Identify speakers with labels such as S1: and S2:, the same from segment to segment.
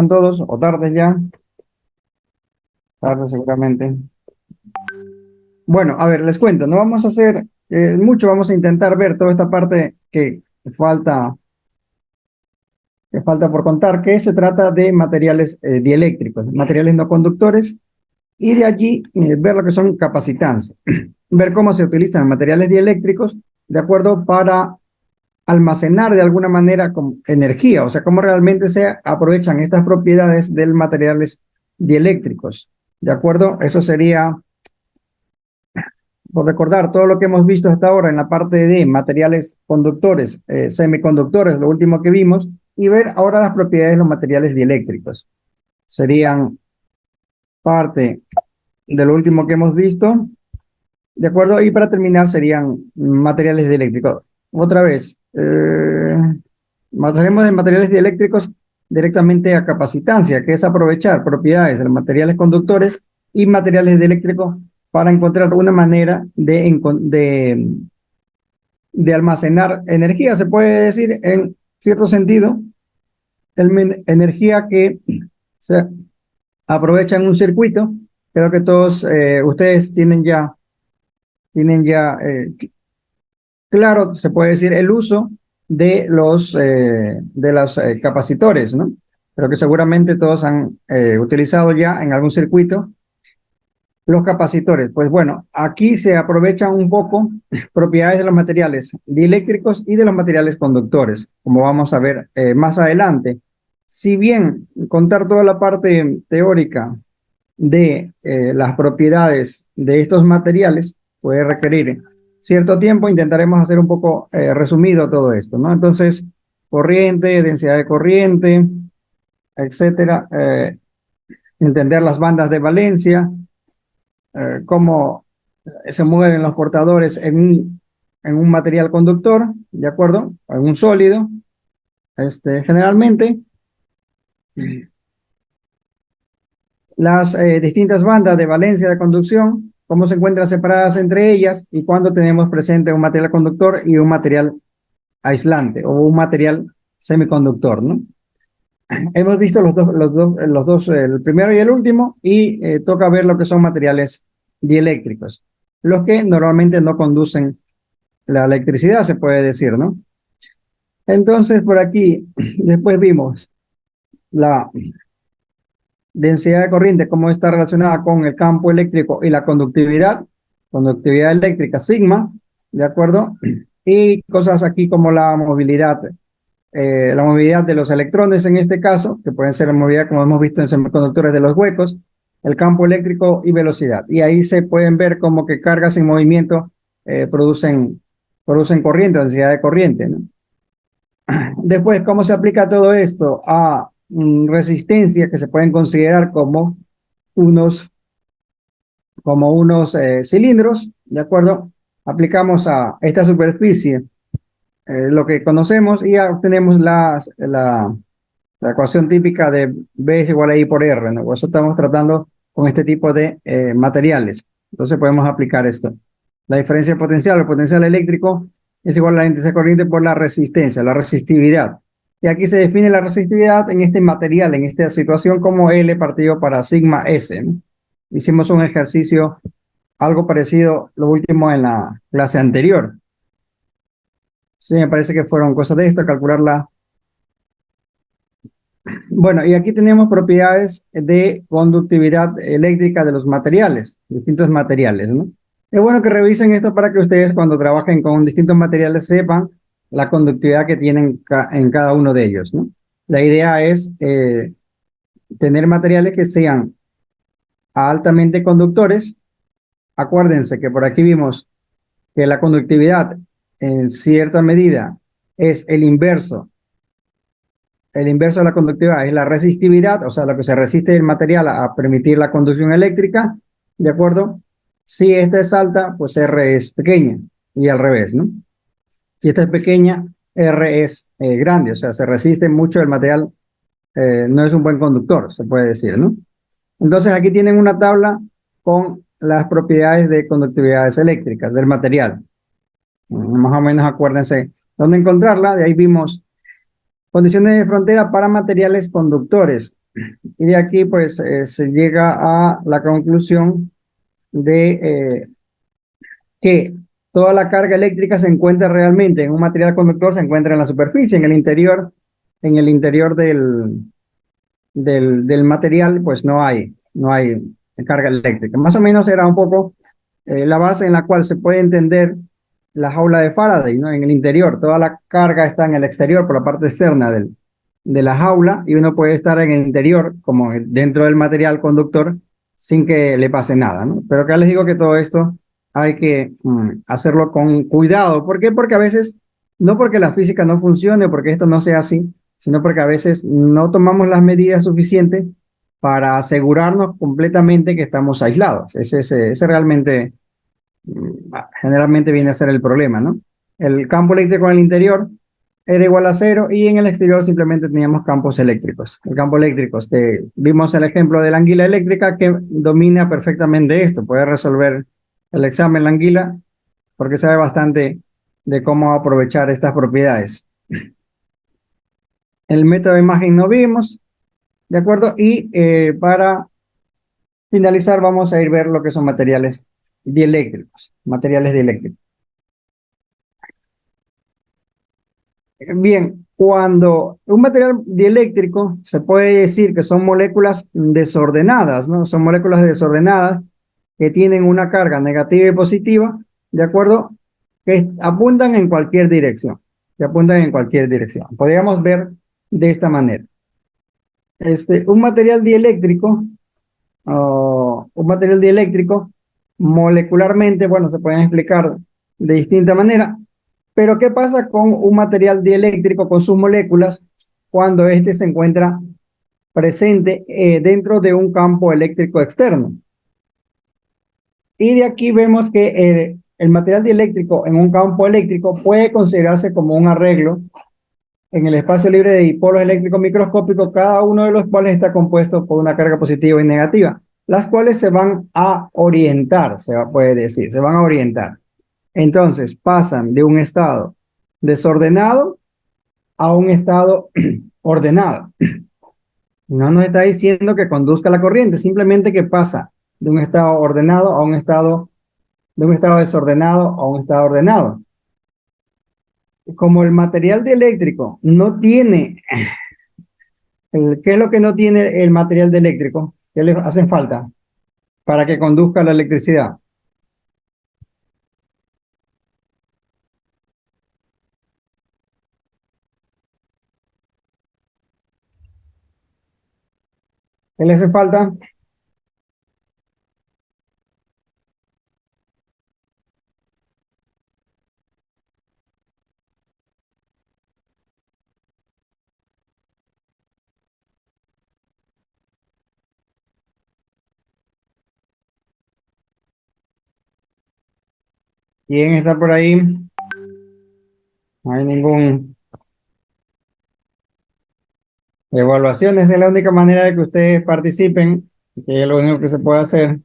S1: están todos? ¿O tarde ya? Tarde seguramente. Bueno, a ver, les cuento, no vamos a hacer mucho, vamos a intentar ver toda esta parte falta, que falta por contar, que se trata de materiales dieléctricos, materiales no conductores, y de allí ver lo que son capacitantes, ver cómo se utilizan materiales dieléctricos, de acuerdo, para almacenar de alguna manera con energía, o sea, cómo realmente se aprovechan estas propiedades de materiales dieléctricos, ¿de acuerdo? Eso sería, por recordar, todo lo que hemos visto hasta ahora en la parte de materiales conductores, semiconductores, lo último que vimos, y ver ahora las propiedades de los materiales dieléctricos. Serían parte de lo último que hemos visto, ¿de acuerdo? Y para terminar serían materiales dieléctricos. Otra vez, pasaremos de materiales dieléctricos directamente a capacitancia, que es aprovechar propiedades de los materiales conductores y materiales dieléctricos para encontrar una manera de almacenar energía, se puede decir en cierto sentido, energía que se aprovecha en un circuito. Creo que todos ustedes tienen ya claro, se puede decir el uso de los capacitores, ¿no? Creo que seguramente todos han utilizado ya en algún circuito los capacitores. Pues bueno, aquí se aprovechan un poco propiedades de los materiales dieléctricos y de los materiales conductores, como vamos a ver más adelante. Si bien contar toda la parte teórica de las propiedades de estos materiales puede requerir cierto tiempo, intentaremos hacer un poco resumido todo esto, ¿no? Entonces, corriente, densidad de corriente, etcétera, entender las bandas de valencia, cómo se mueven los portadores en un material conductor, ¿de acuerdo? En un sólido, generalmente. Las distintas bandas de valencia de conducción, cómo se encuentran separadas entre ellas y cuando tenemos presente un material conductor y un material aislante o un material semiconductor, ¿no? Hemos visto los dos, el primero y el último, y toca ver lo que son materiales dieléctricos, los que normalmente no conducen la electricidad, se puede decir, ¿no? Entonces, por aquí, después vimos la densidad de corriente, cómo está relacionada con el campo eléctrico y la conductividad eléctrica, sigma, ¿de acuerdo? Y cosas aquí como la movilidad de los electrones en este caso, que pueden ser la movilidad como hemos visto en semiconductores de los huecos, el campo eléctrico y velocidad. Y ahí se pueden ver como que cargas en movimiento producen corriente, densidad de corriente, ¿no? Después, ¿cómo se aplica todo esto a resistencias que se pueden considerar unos, como unos cilindros, ¿de acuerdo? Aplicamos a esta superficie lo que conocemos y ya obtenemos la ecuación típica de B es igual a I por R, ¿no? Por eso estamos tratando con este tipo de materiales. Entonces podemos aplicar esto. La diferencia potencial, el potencial eléctrico, es igual a la intensidad corriente por la resistencia, la resistividad. Y aquí se define la resistividad en este material, en esta situación, como L partido para sigma S, ¿no? Hicimos un ejercicio algo parecido, lo último en la clase anterior. Sí, me parece que fueron cosas de esto, calcularla. Bueno, y aquí tenemos propiedades de conductividad eléctrica de los materiales, distintos materiales, ¿no? Es bueno que revisen esto para que ustedes cuando trabajen con distintos materiales sepan la conductividad que tienen en cada uno de ellos, ¿no? La idea es tener materiales que sean altamente conductores. Acuérdense que por aquí vimos que la conductividad en cierta medida es el inverso de la conductividad es la resistividad, o sea, lo que se resiste el material a permitir la conducción eléctrica, ¿de acuerdo? Si esta es alta, pues R es pequeña, y al revés, ¿no? Si esta es pequeña, R es grande, o sea, se resiste mucho el material, no es un buen conductor, se puede decir, ¿no? Entonces aquí tienen una tabla con las propiedades de conductividades eléctricas del material. Más o menos acuérdense dónde encontrarla, de ahí vimos condiciones de frontera para materiales conductores. Y de aquí, pues, se llega a la conclusión de que toda la carga eléctrica se encuentra realmente en un material conductor, se encuentra en la superficie, en el interior del material, pues no hay carga eléctrica. Más o menos era un poco la base en la cual se puede entender la jaula de Faraday, ¿no? En el interior, toda la carga está en el exterior, por la parte externa de la jaula, y uno puede estar en el interior, como dentro del material conductor, sin que le pase nada, ¿no? Pero acá les digo que todo esto hay que hacerlo con cuidado. ¿Por qué? Porque a veces, no porque la física no funcione, porque esto no sea así, sino porque a veces no tomamos las medidas suficientes para asegurarnos completamente que estamos aislados. Ese realmente generalmente viene a ser el problema, ¿no? El campo eléctrico en el interior era igual a cero y en el exterior simplemente teníamos campos eléctricos. El campo eléctrico, vimos el ejemplo de la anguila eléctrica que domina perfectamente esto, puede resolver el examen la anguila porque sabe bastante de cómo aprovechar estas propiedades. El método de imagen no vimos, ¿de acuerdo? Y para finalizar vamos a ir a ver lo que son materiales dieléctricos, materiales dieléctricos. Bien, cuando un material dieléctrico se puede decir que son moléculas desordenadas, ¿no? Son moléculas desordenadas que tienen una carga negativa y positiva, ¿de acuerdo? Que apuntan en cualquier dirección, que apuntan en cualquier dirección. Podríamos ver de esta manera. Un material dieléctrico, un material dieléctrico, molecularmente, bueno, se pueden explicar de distinta manera, pero ¿qué pasa con un material dieléctrico, con sus moléculas, cuando éste se encuentra presente dentro de un campo eléctrico externo? Y de aquí vemos que el material dieléctrico en un campo eléctrico puede considerarse como un arreglo en el espacio libre de dipolos eléctricos microscópicos, cada uno de los cuales está compuesto por una carga positiva y negativa, las cuales se van a orientar, puede decir, se van a orientar. Entonces pasan de un estado desordenado a un estado ordenado. No nos está diciendo que conduzca la corriente, simplemente que pasa de un estado ordenado a un estado, de un estado desordenado a un estado ordenado. Como el material dieléctrico no tiene, ¿qué es lo que no tiene el material dieléctrico? ¿Qué le hacen falta para que conduzca la electricidad? ¿Qué le hace falta? ¿Quién está por ahí? No hay ningún evaluación. Esa es la única manera de que ustedes participen, que es lo único que se puede hacer.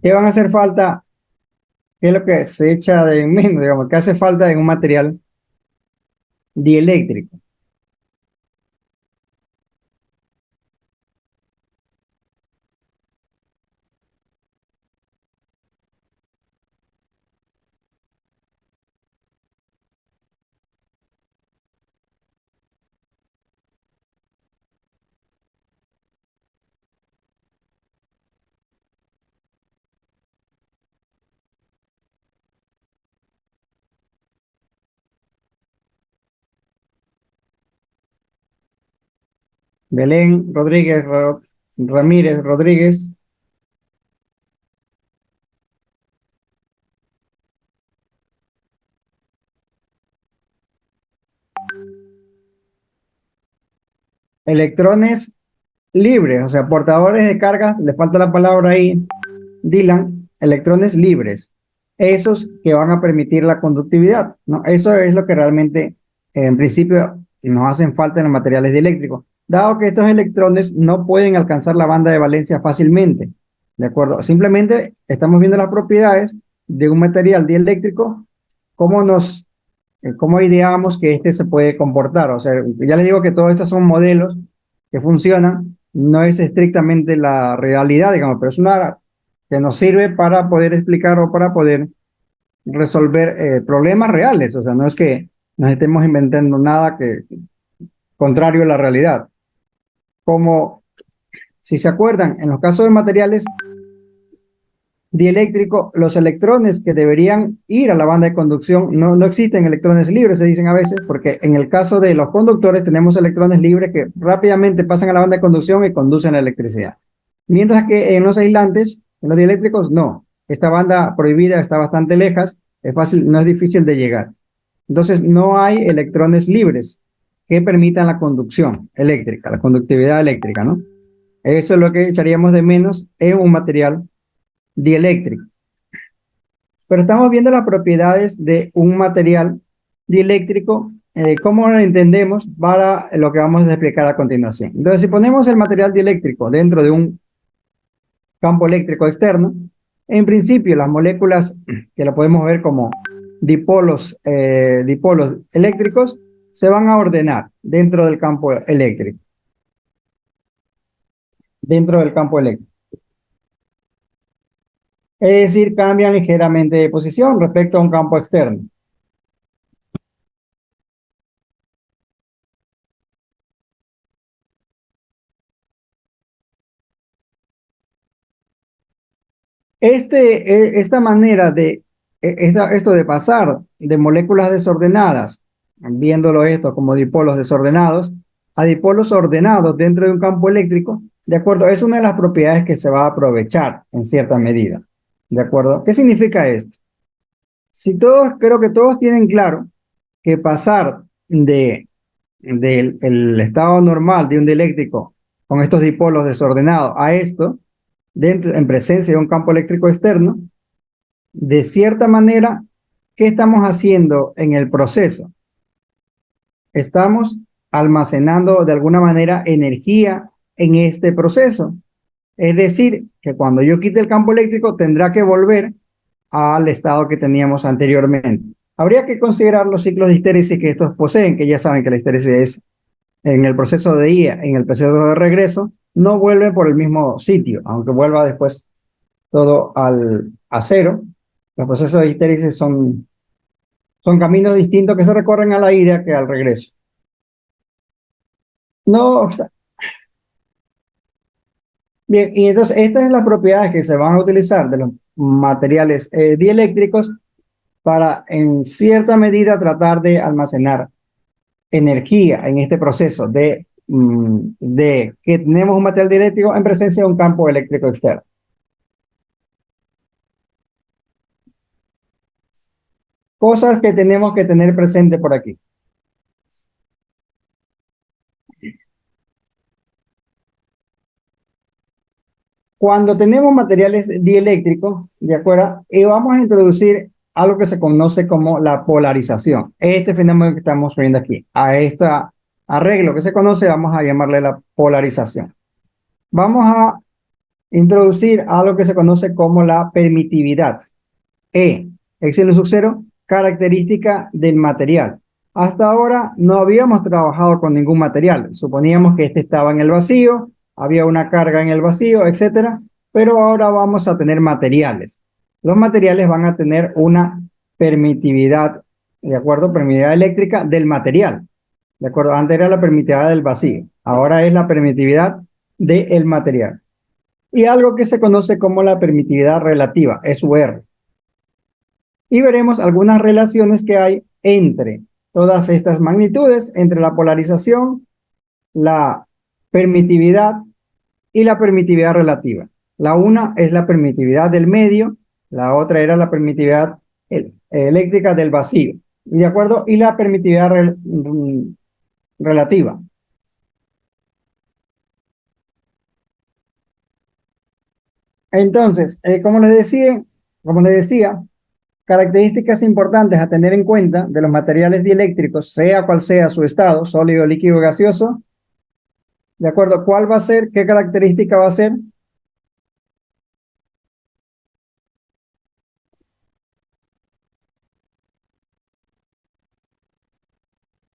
S1: ¿Qué van a hacer falta? ¿Qué es lo que se echa de menos, digamos? ¿Qué hace falta en un material dieléctrico? Belén Rodríguez, Ramírez Rodríguez, electrones libres, o sea, portadores de cargas, le falta la palabra ahí, Dylan, electrones libres, esos que van a permitir la conductividad, ¿no? Eso es lo que realmente, en principio, nos hacen falta en los materiales dieléctricos, dado que estos electrones no pueden alcanzar la banda de valencia fácilmente, ¿de acuerdo? Simplemente estamos viendo las propiedades de un material dieléctrico, ¿cómo cómo ideamos que este se puede comportar? O sea, ya les digo que todos estos son modelos que funcionan, no es estrictamente la realidad, digamos, pero es una que nos sirve para poder explicar o para poder resolver problemas reales. O sea, no es que nos estemos inventando nada que contrario a la realidad. Como si se acuerdan, en los casos de materiales dieléctricos, los electrones que deberían ir a la banda de conducción, no existen electrones libres, se dicen a veces, porque en el caso de los conductores tenemos electrones libres que rápidamente pasan a la banda de conducción y conducen la electricidad. Mientras que en los aislantes, en los dieléctricos, no. Esta banda prohibida está bastante lejos, es fácil, no es difícil de llegar. Entonces, no hay electrones libres que permitan la conducción eléctrica, la conductividad eléctrica, ¿no? Eso es lo que echaríamos de menos en un material dieléctrico. Pero estamos viendo las propiedades de un material dieléctrico, cómo lo entendemos para lo que vamos a explicar a continuación. Entonces, si ponemos el material dieléctrico dentro de un campo eléctrico externo, en principio las moléculas que lo podemos ver como dipolos eléctricos se van a ordenar dentro del campo eléctrico, dentro del campo eléctrico. Es decir, cambian ligeramente de posición respecto a un campo externo. Esta manera esto de pasar de moléculas desordenadas, viéndolo esto como dipolos desordenados, a dipolos ordenados dentro de un campo eléctrico, de acuerdo, es una de las propiedades que se va a aprovechar en cierta medida. ¿De acuerdo? ¿Qué significa esto? Si todos, creo que todos tienen claro que pasar del el estado normal de un dieléctrico con estos dipolos desordenados a esto, en presencia de un campo eléctrico externo, de cierta manera, ¿qué estamos haciendo en el proceso? Estamos almacenando de alguna manera energía en este proceso. Es decir, que cuando yo quite el campo eléctrico tendrá que volver al estado que teníamos anteriormente. Habría que considerar los ciclos de histéresis que estos poseen, que ya saben que la histéresis es en el proceso de ida, en el proceso de regreso, no vuelve por el mismo sitio, aunque vuelva después todo a cero. Los procesos de histéresis son caminos distintos que se recorren a la ida que al regreso. No, bien, y entonces estas son las propiedades que se van a utilizar de los materiales dieléctricos para en cierta medida tratar de almacenar energía en este proceso de que tenemos un material dieléctrico en presencia de un campo eléctrico externo. Cosas que tenemos que tener presente por aquí. Cuando tenemos materiales dieléctricos, ¿de acuerdo? Y vamos a introducir algo que se conoce como la polarización. Este fenómeno que estamos viendo aquí, a este arreglo que se conoce, vamos a llamarle la polarización. Vamos a introducir algo que se conoce como la permitividad. Epsilon sub cero, característica del material. Hasta ahora no habíamos trabajado con ningún material. Suponíamos que este estaba en el vacío, había una carga en el vacío, etcétera, pero ahora vamos a tener materiales. Los materiales van a tener una permitividad, ¿de acuerdo? Permitividad eléctrica del material, ¿de acuerdo? Antes era la permitividad del vacío, ahora es la permitividad del material. Y algo que se conoce como la permitividad relativa, SUR. Y veremos algunas relaciones que hay entre todas estas magnitudes, entre la polarización, la permitividad y la permitividad relativa. La una es la permitividad del medio, la otra era la permitividad eléctrica del vacío, ¿de acuerdo? Y la permitividad relativa. Entonces, como les decía, características importantes a tener en cuenta de los materiales dieléctricos, sea cual sea su estado, sólido, líquido, gaseoso, ¿de acuerdo? ¿Cuál va a ser? ¿Qué característica va a ser?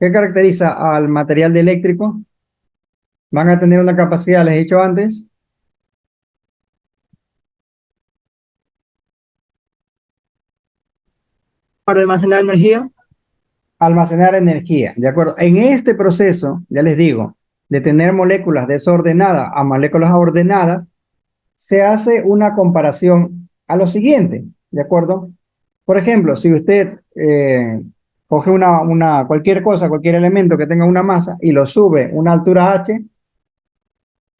S1: ¿Qué caracteriza al material dieléctrico? Van a tener una capacidad, les he dicho antes,
S2: para almacenar energía.
S1: almacenar energía, ¿de acuerdo? En este proceso, ya les digo, de tener moléculas desordenadas a moléculas ordenadas, se hace una comparación a lo siguiente, ¿de acuerdo? Por ejemplo, si usted coge cualquier cosa, cualquier elemento que tenga una masa y lo sube a una altura h,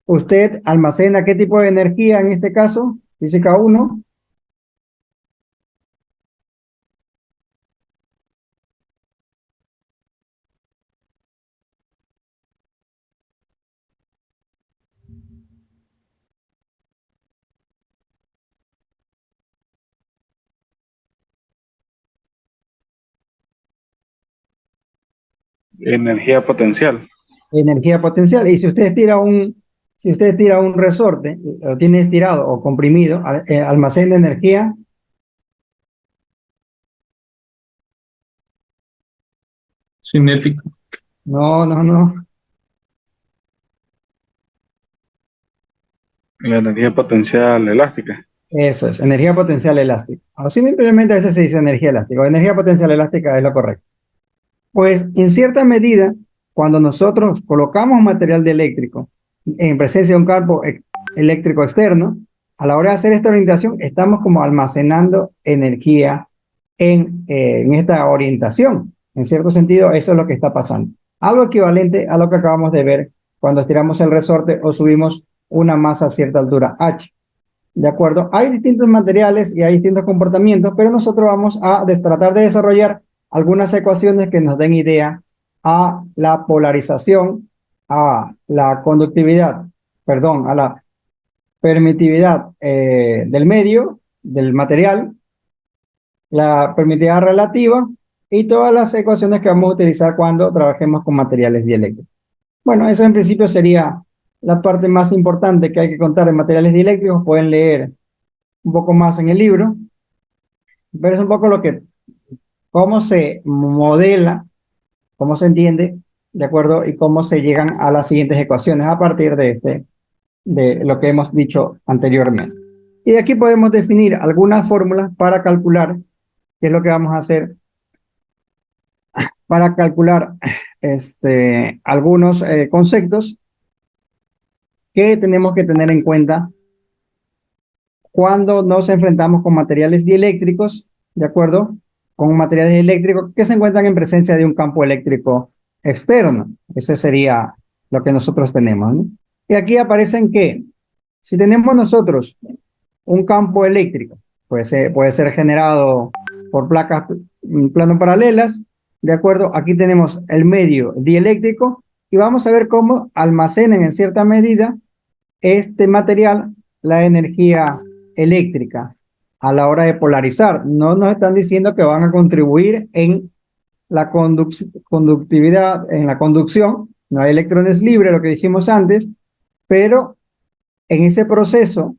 S1: usted almacena qué tipo de energía en este caso, física 1,
S3: Energía potencial.
S1: energía potencial. Y si usted tira un resorte, lo tiene estirado o comprimido, almacén de energía,
S2: Cinético.
S1: no, no, no,
S3: La energía potencial elástica.
S1: eso es, energía potencial elástica. O simplemente a veces se dice energía elástica, o energía potencial elástica es lo correcto. Pues en cierta medida, cuando nosotros colocamos material dieléctrico en presencia de un campo eléctrico externo, a la hora de hacer esta orientación, estamos como almacenando energía en esta orientación. En cierto sentido, eso es lo que está pasando. Algo equivalente a lo que acabamos de ver cuando estiramos el resorte o subimos una masa a cierta altura h. ¿De acuerdo? Hay distintos materiales y hay distintos comportamientos, pero nosotros vamos a tratar de desarrollar algunas ecuaciones que nos den idea a la polarización, a la conductividad, perdón, a la permitividad del medio, del material, la permitividad relativa y todas las ecuaciones que vamos a utilizar cuando trabajemos con materiales dieléctricos. Bueno, eso en principio sería la parte más importante que hay que contar en materiales dieléctricos. Pueden leer un poco más en el libro, pero es un poco cómo se modela, cómo se entiende, ¿de acuerdo? Y cómo se llegan a las siguientes ecuaciones a partir de lo que hemos dicho anteriormente. Y de aquí podemos definir algunas fórmulas para calcular qué es lo que vamos a hacer para calcular algunos conceptos que tenemos que tener en cuenta cuando nos enfrentamos con materiales dieléctricos, ¿de acuerdo? Con materiales eléctricos que se encuentran en presencia de un campo eléctrico externo. Ese sería lo que nosotros tenemos, ¿no? Y aquí aparecen que si tenemos nosotros un campo eléctrico, puede ser generado por placas plano paralelas, ¿de acuerdo? Aquí tenemos el medio dieléctrico y vamos a ver cómo almacenan en cierta medida este material la energía eléctrica a la hora de polarizar. No nos están diciendo que van a contribuir en la conductividad, en la conducción. No hay electrones libres, lo que dijimos antes, pero en ese proceso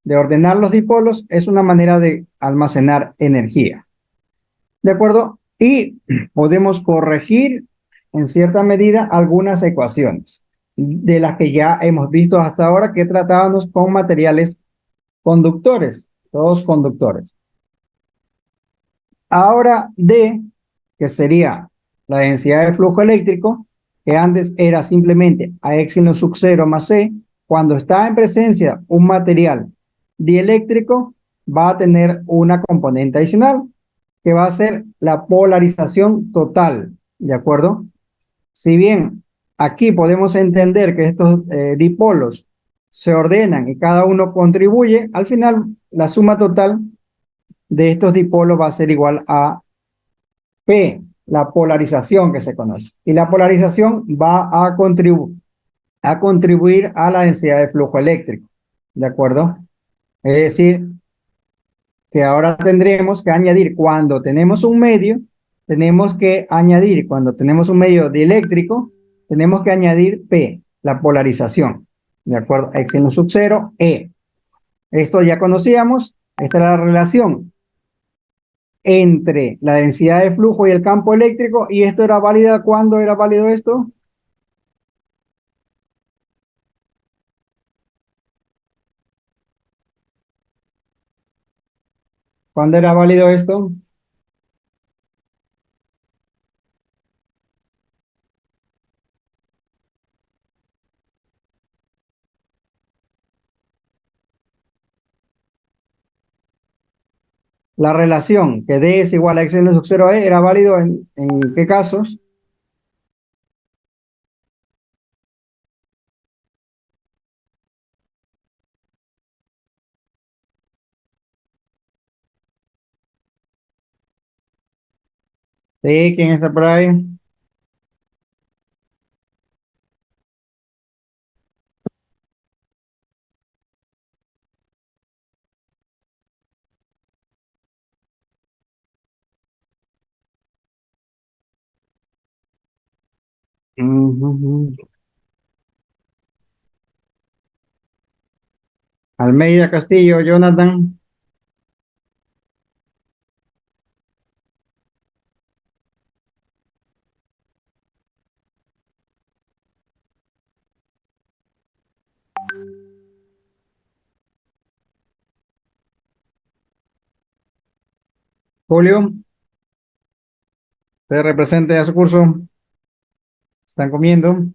S1: de ordenar los dipolos es una manera de almacenar energía. ¿De acuerdo? Y podemos corregir en cierta medida algunas ecuaciones de las que ya hemos visto hasta ahora que tratábamos con materiales conductores, todos conductores. Ahora D, que sería la densidad de flujo eléctrico, que antes era simplemente a epsilon sub 0 más C, cuando está en presencia un material dieléctrico, va a tener una componente adicional, que va a ser la polarización total, ¿de acuerdo? Si bien aquí podemos entender que estos dipolos se ordenan y cada uno contribuye, al final la suma total de estos dipolos va a ser igual a P, la polarización que se conoce. Y la polarización va a contribuir a la densidad de flujo eléctrico, ¿de acuerdo? Es decir, que ahora tendremos que añadir cuando tenemos un medio, cuando tenemos un medio dieléctrico, tenemos que añadir P, la polarización, ¿de acuerdo? Epsilon sub 0, E. Esto ya conocíamos, esta es la relación entre la densidad de flujo y el campo eléctrico, y esto era válido. ¿Cuándo era válido esto? ¿Cuándo era válido esto? La relación que D es igual a X en sub 0 E era válido en qué casos? Sí, ¿quién está por ahí? Ujú. Almeida Castillo, Jonathan. Julio, usted represente a su curso. Están comiendo.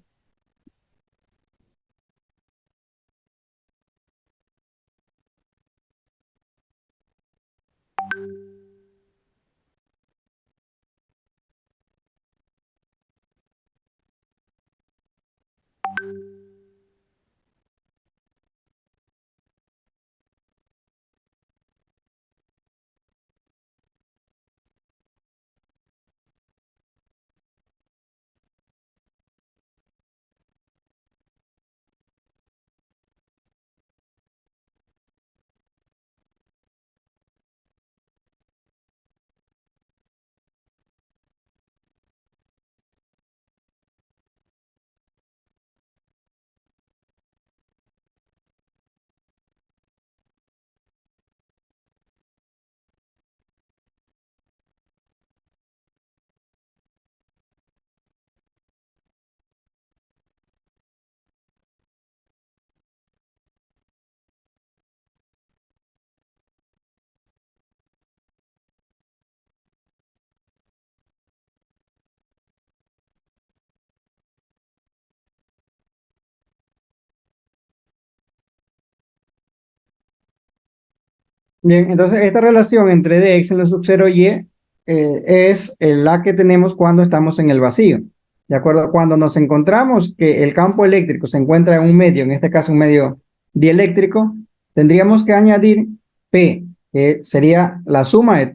S1: Bien, entonces esta relación entre dx en lo sub 0 y es la que tenemos cuando estamos en el vacío. ¿De acuerdo? Cuando nos encontramos que el campo eléctrico se encuentra en un medio, en este caso un medio dieléctrico, tendríamos que añadir P, que sería la suma de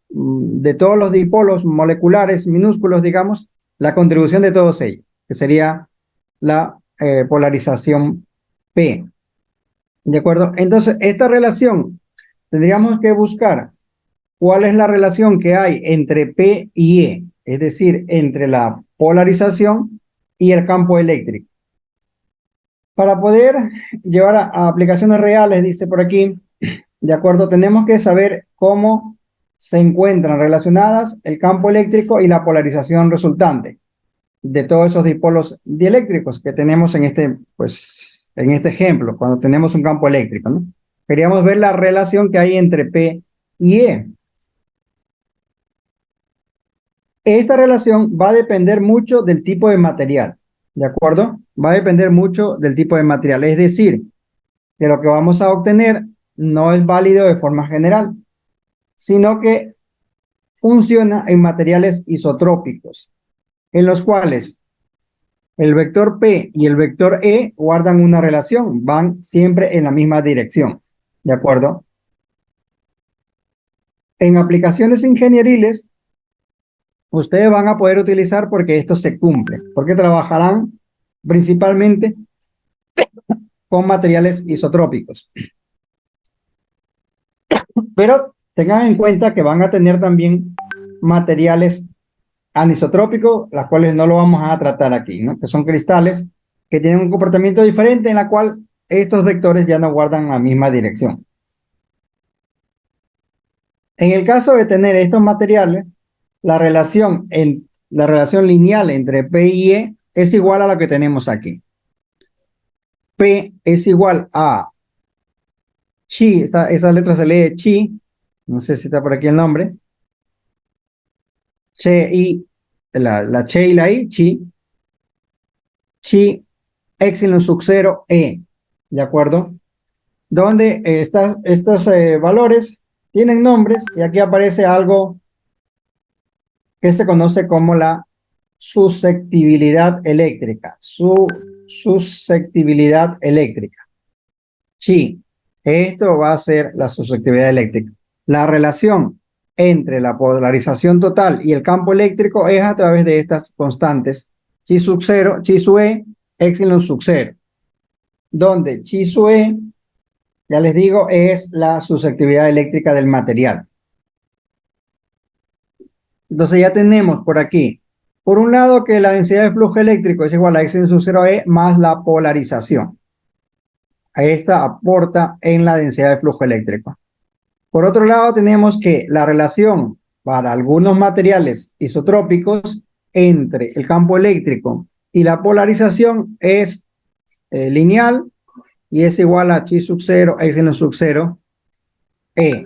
S1: de todos los dipolos moleculares minúsculos, digamos, la contribución de todos ellos, que sería la polarización P. ¿De acuerdo? Entonces, esta relación tendríamos que buscar cuál es la relación que hay entre P y E, es decir, entre la polarización y el campo eléctrico. Para poder llevar a aplicaciones reales, dice por aquí, de acuerdo, tenemos que saber cómo se encuentran relacionadas el campo eléctrico y la polarización resultante de todos esos dipolos dieléctricos que tenemos en en este ejemplo, cuando tenemos un campo eléctrico, ¿no? Queríamos ver la relación que hay entre P y E. Esta relación va a depender mucho del tipo de material, ¿de acuerdo? Va a depender mucho del tipo de material, es decir, que lo que vamos a obtener no es válido de forma general, sino que funciona en materiales isotrópicos, en los cuales el vector P y el vector E guardan una relación, van siempre en la misma dirección, ¿de acuerdo? En aplicaciones ingenieriles, ustedes van a poder utilizar porque esto se cumple, porque trabajarán principalmente con materiales isotrópicos. Pero tengan en cuenta que van a tener también materiales anisotrópicos, las cuales no lo vamos a tratar aquí, ¿no? Que son cristales que tienen un comportamiento diferente en la cual estos vectores ya no guardan la misma dirección. En el caso de tener estos materiales, la relación lineal entre P y E es igual a la que tenemos aquí. P es igual a chi, esa letra se lee chi, no sé si está por aquí el nombre, che y, la che y la i, chi, epsilon sub 0 e, ¿de acuerdo? Donde estos valores tienen nombres y aquí aparece algo que se conoce como la susceptibilidad eléctrica. Susceptibilidad eléctrica. Sí, esto va a ser la susceptibilidad eléctrica. La relación entre la polarización total y el campo eléctrico es a través de estas constantes. Chi sub 0, chi sub e, epsilon sub 0. Donde chi sub e, ya les digo, es la susceptibilidad eléctrica del material. Entonces ya tenemos por aquí, por un lado que la densidad de flujo eléctrico es igual a X en sub 0E más la polarización. Esta aporta en la densidad de flujo eléctrico. Por otro lado tenemos que la relación para algunos materiales isotrópicos entre el campo eléctrico y la polarización es lineal y es igual a chi sub 0, X en sub 0, E.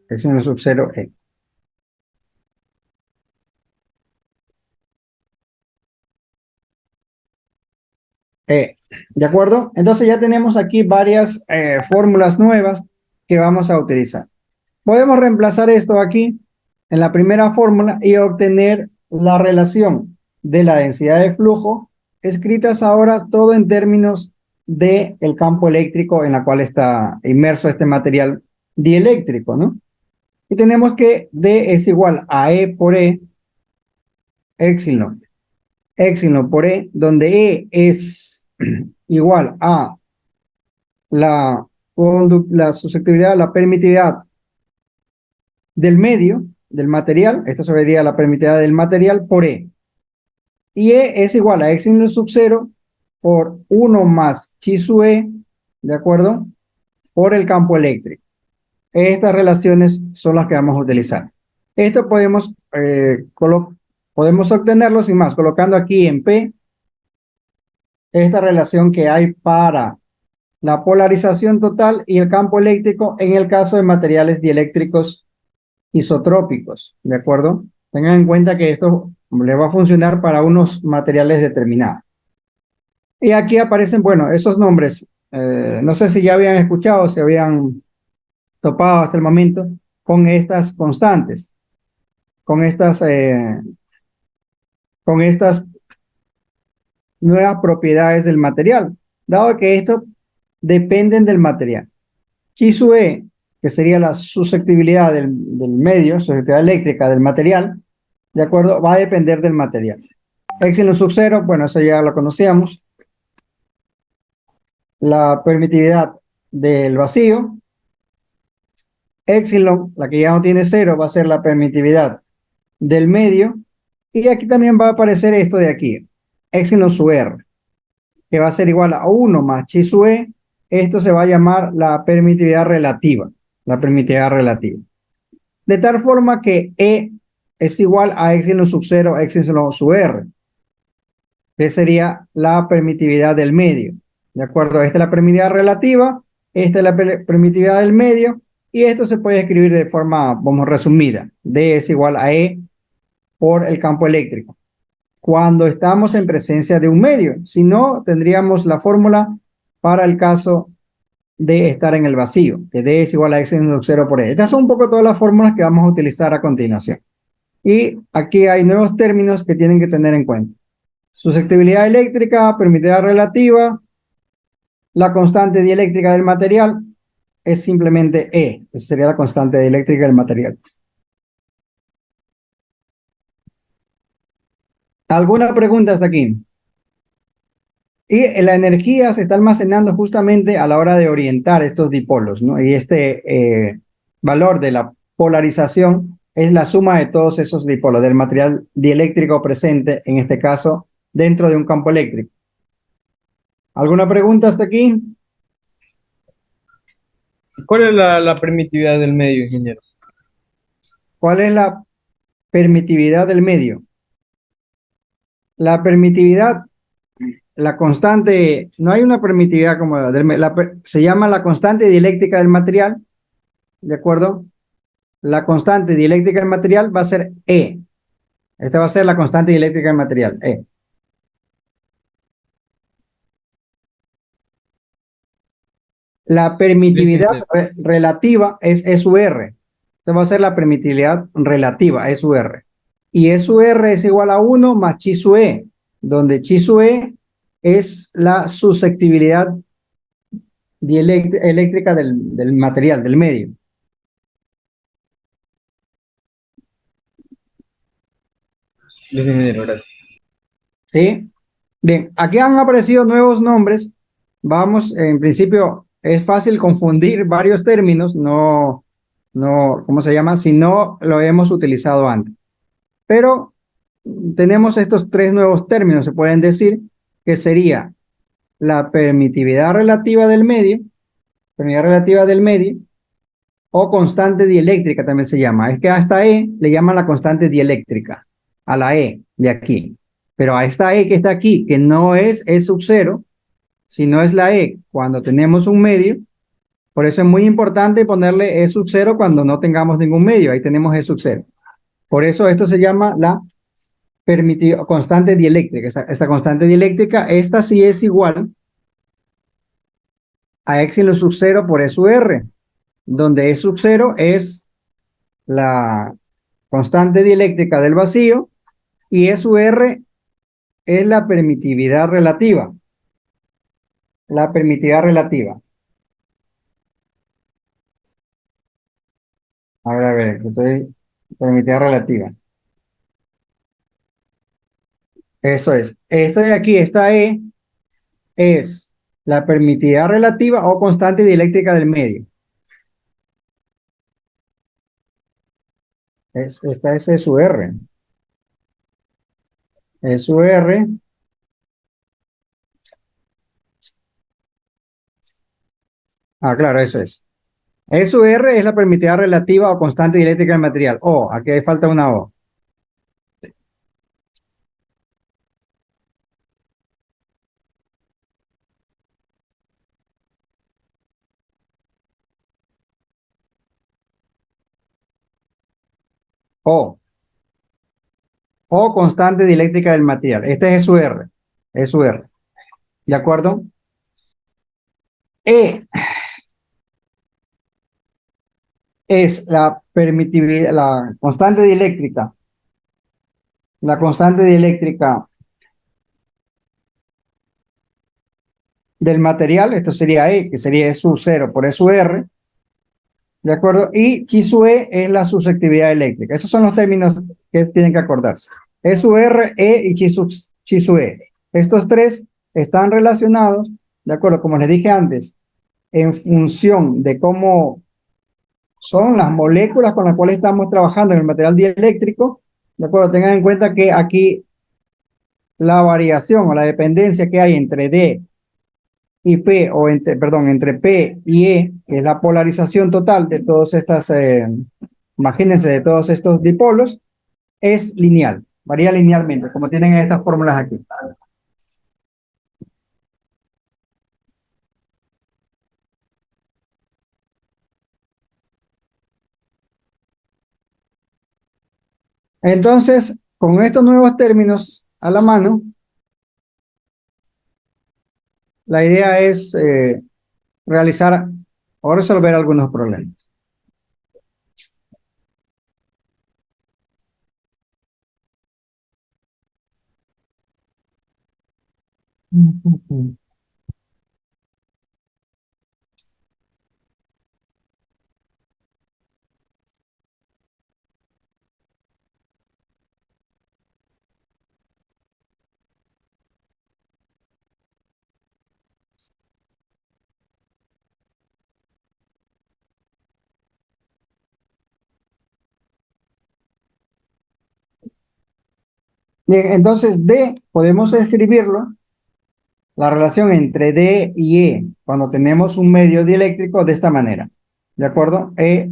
S1: X en sub 0, E. ¿De acuerdo? Entonces ya tenemos aquí varias fórmulas nuevas que vamos a utilizar. Podemos reemplazar esto aquí en la primera fórmula y obtener la relación de la densidad de flujo, escritas ahora todo en términos del campo eléctrico en la cual está inmerso este material dieléctrico, ¿no? Y tenemos que D es igual a E por E, epsilon por E, donde E es igual a la susceptibilidad, la permitividad del medio, del material, esto se vería la permitividad del material por E. Y E es igual a epsilon sub 0 por 1 más chi sub E, ¿de acuerdo? Por el campo eléctrico. Estas relaciones son las que vamos a utilizar. Esto podemos obtenerlo sin más, colocando aquí en P esta relación que hay para la polarización total y el campo eléctrico en el caso de materiales dieléctricos isotrópicos, ¿de acuerdo? Tengan en cuenta que esto le va a funcionar para unos materiales determinados. Y aquí aparecen, bueno, esos nombres. No sé si ya habían escuchado, si habían topado hasta el momento con estas constantes, con estas nuevas propiedades del material, dado que esto dependen del material. Chi sub E, que sería la susceptibilidad del medio, susceptibilidad eléctrica del material, ¿de acuerdo? Va a depender del material. Epsilon sub 0, bueno, eso ya lo conocíamos. La permitividad del vacío. Epsilon, la que ya no tiene 0, va a ser la permitividad del medio. Y aquí también va a aparecer esto de aquí, epsilon sub R, que va a ser igual a 1 más chi sub E. Esto se va a llamar la permitividad relativa. La permitividad relativa. De tal forma que E es igual a epsilon sub 0, epsilon sub R, que sería la permitividad del medio. ¿De acuerdo? Esta es la permitividad relativa, esta es la permitividad del medio, y esto se puede escribir de forma, vamos, resumida. D es igual a E por el campo eléctrico. Cuando estamos en presencia de un medio, si no, tendríamos la fórmula para el caso de estar en el vacío, que D es igual a epsilon 0 por E. Estas son un poco todas las fórmulas que vamos a utilizar a continuación. Y aquí hay nuevos términos que tienen que tener en cuenta. Susceptibilidad eléctrica, permitividad relativa, la constante dieléctrica del material es simplemente E. Esa sería la constante dieléctrica del material. ¿Alguna pregunta hasta aquí? Y la energía se está almacenando justamente a la hora de orientar estos dipolos, ¿no? Y este valor de la polarización es la suma de todos esos dipolos, del material dieléctrico presente, en este caso, dentro de un campo eléctrico. ¿Alguna pregunta hasta aquí?
S4: ¿Cuál es la permitividad del medio, ingeniero?
S1: ¿Cuál es la permitividad del medio? La permitividad, la constante, no hay una permitividad como se llama la constante dieléctrica del material, ¿de acuerdo? La constante dieléctrica del material va a ser E. Esta va a ser la constante dieléctrica del material, E. La permitividad relativa es E sub R. Esta va a ser la permitividad relativa, E sub R. Y E sub R es igual a 1 más chi sub E, donde chi sub E es la susceptibilidad eléctrica del material, del medio. ¿Sí? Bien, aquí han aparecido nuevos nombres. Vamos, en principio, es fácil confundir varios términos, ¿cómo se llama? Si no lo hemos utilizado antes. Pero tenemos estos tres nuevos términos, se pueden decir, que sería la permitividad relativa del medio, o constante dieléctrica también se llama. Es que a esta E le llaman la constante dieléctrica, a la E de aquí. Pero a esta E que está aquí, que no es E sub cero, sino es la E cuando tenemos un medio, por eso es muy importante ponerle E sub cero cuando no tengamos ningún medio. Ahí tenemos E sub cero. Por eso esto se llama la constante dieléctrica. Esta constante dieléctrica, esta sí es igual a epsilon sub cero por E sub R, donde E sub cero es la constante dieléctrica del vacío y E sub R es la permitividad relativa. La permitividad relativa. A ver, permitividad relativa. Eso es. Esto de aquí, esta E, es la permitividad relativa o constante dieléctrica del medio. Esta es E sub R. E sub R. Ah, claro, eso es. E sub R es la permitividad relativa o constante dieléctrica del material. O, aquí hay falta una O. O. O constante dieléctrica del material. Este es E sub R. E sub R. ¿De acuerdo? E es la permitividad, la constante dieléctrica del material, esto sería E, que sería E sub 0 por E sub R, ¿de acuerdo? Y chi sub E es la susceptibilidad eléctrica. Esos son los términos que tienen que acordarse. E sub R, E y chi sub E. Estos tres están relacionados, ¿de acuerdo? Como les dije antes, en función de cómo son las moléculas con las cuales estamos trabajando en el material dieléctrico, ¿de acuerdo? Tengan en cuenta que aquí la variación o la dependencia que hay entre D y P, o entre P y E, que es la polarización total de todas estas, imagínense, de todos estos dipolos, es lineal, varía linealmente, como tienen estas fórmulas aquí. Entonces, con estos nuevos términos a la mano, la idea es realizar o resolver algunos problemas. Bien, entonces D podemos escribirlo, la relación entre D y E, cuando tenemos un medio dieléctrico de esta manera, ¿de acuerdo? E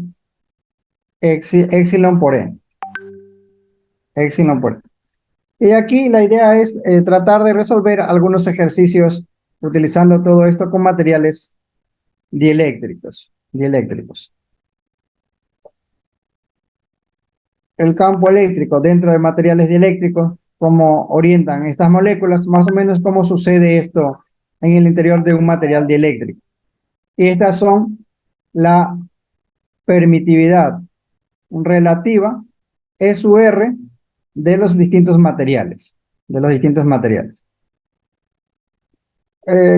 S1: epsilon por E. Epsilon por E. Y aquí la idea es tratar de resolver algunos ejercicios utilizando todo esto con materiales dieléctricos. El campo eléctrico dentro de materiales dieléctricos, cómo orientan estas moléculas, más o menos cómo sucede esto en el interior de un material dieléctrico. Y estas son la permitividad relativa, SUR, de los distintos materiales.